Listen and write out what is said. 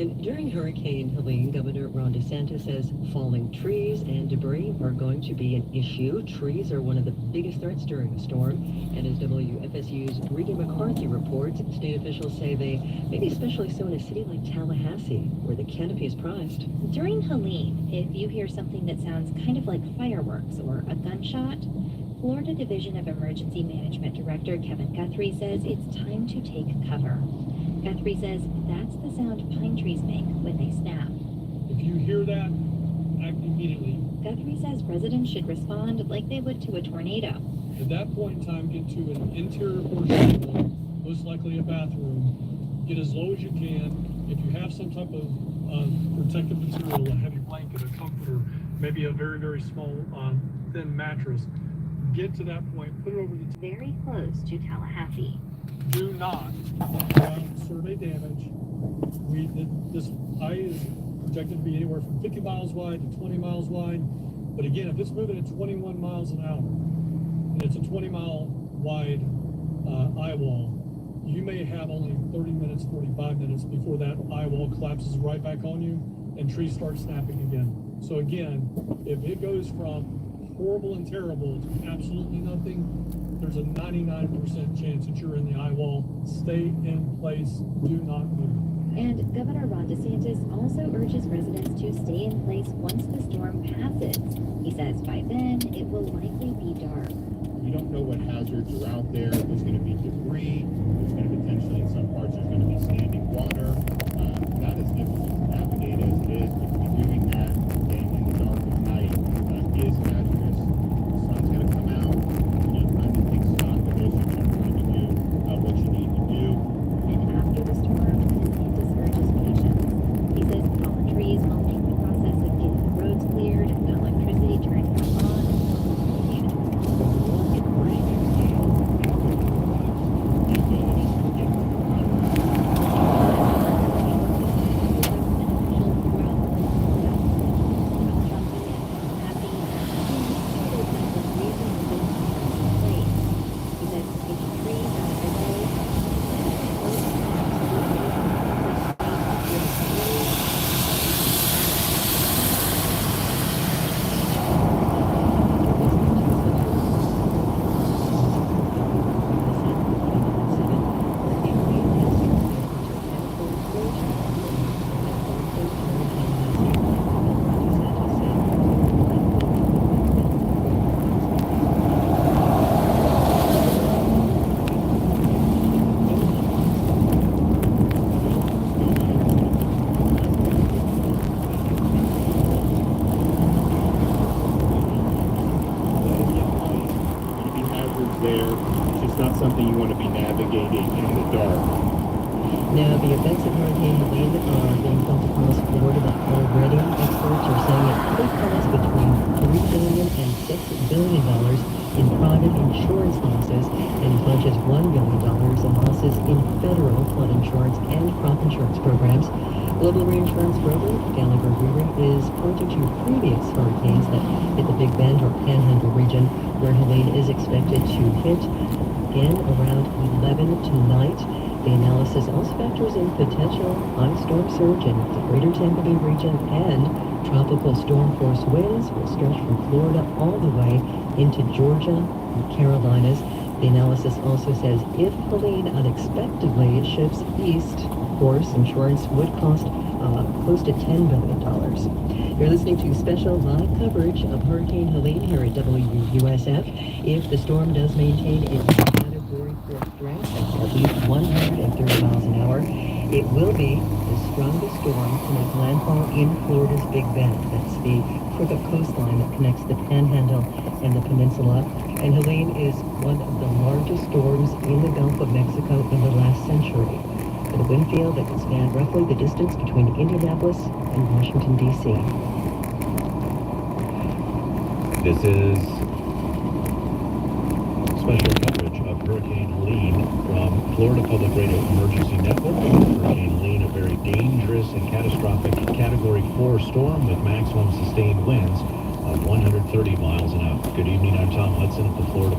And during Hurricane Helene, Governor Ron DeSantis says falling trees and debris are going to be an issue. Trees are one of the biggest threats during the storm. And as WFSU's Regan McCarthy reports, state officials say they may be especially so in a city like Tallahassee, where the canopy is prized. During Helene, if you hear something that sounds kind of like fireworks or a gunshot, Florida Division of Emergency Management Director Kevin Guthrie says it's time to take cover. Guthrie says that's the sound pine trees make when they snap. If you hear that, act immediately. Guthrie says residents should respond like they would to a tornado. At that point in time, get to an interior portion of the home, most likely a bathroom. Get as low as you can. If you have some type of protective material, a heavy blanket, a comforter, maybe a very, very small thin mattress, get to that point, put it over the Very close to Tallahassee. Do not survey damage. This eye is projected to be anywhere from 50 miles wide to 20 miles wide. But again, if it's moving at 21 miles an hour, and it's a 20-mile wide eye wall, you may have only 30 minutes, 45 minutes before that eye wall collapses right back on you and trees start snapping again. So again, if it goes from horrible and terrible to absolutely nothing, there's a 99% chance that you're in the eye wall. Stay in place. Do not move. And Governor Ron DeSantis also urges residents to stay in place once the storm passes. He says by then, it will likely be dark. We don't know what hazards are out there. There's going to be debris. There's going to potentially, in some parts, there's going to be standing water. Not as difficult to navigate as it is, but to be doing that in the dark of night is hazardous. The sun's going to come out. You need time to take stock of this. You're going to try to do what you need to do. And after the storm, DeSantis urges patience. He says fallen trees will make the process of getting the roads cleared and the electricity turned back on. There, it's just not something you want to be navigating in the dark. Now, the effects of Hurricane Helene are being felt across Florida already. Experts are saying it could cost between $3 billion and $6 billion in private insurance losses and as much as $1 billion in losses in federal flood insurance and crop insurance programs. Global reinsurance broker Gallagher Weary is pointing to previous hurricanes that hit the Big Bend or Panhandle region, where Helene is expected to hit again around 11 tonight. The analysis also factors in potential high storm surge in the greater Tampa Bay region, and tropical storm force winds will stretch from Florida all the way into Georgia and Carolinas. The analysis also says if Helene unexpectedly shifts east, of course, insurance would cost close to $10 billion. You're listening to special live coverage of Hurricane Helene here at WUSF. If the storm does maintain its Category 4 strength at least 130 miles an hour, it will be the strongest storm to make landfall in Florida's Big Bend. That's the crooked coastline that connects the Panhandle and the peninsula. And Helene is one of the largest storms in the Gulf of Mexico in the last century, with a wind field that can span roughly the distance between Indianapolis and Washington, D.C. This is special coverage of Hurricane Helene from Florida Public Radio Emergency Network. Hurricane Helene, a very dangerous and catastrophic Category 4 storm with maximum sustained winds of 130 miles an hour. Good evening, I'm Tom Hudson at the Florida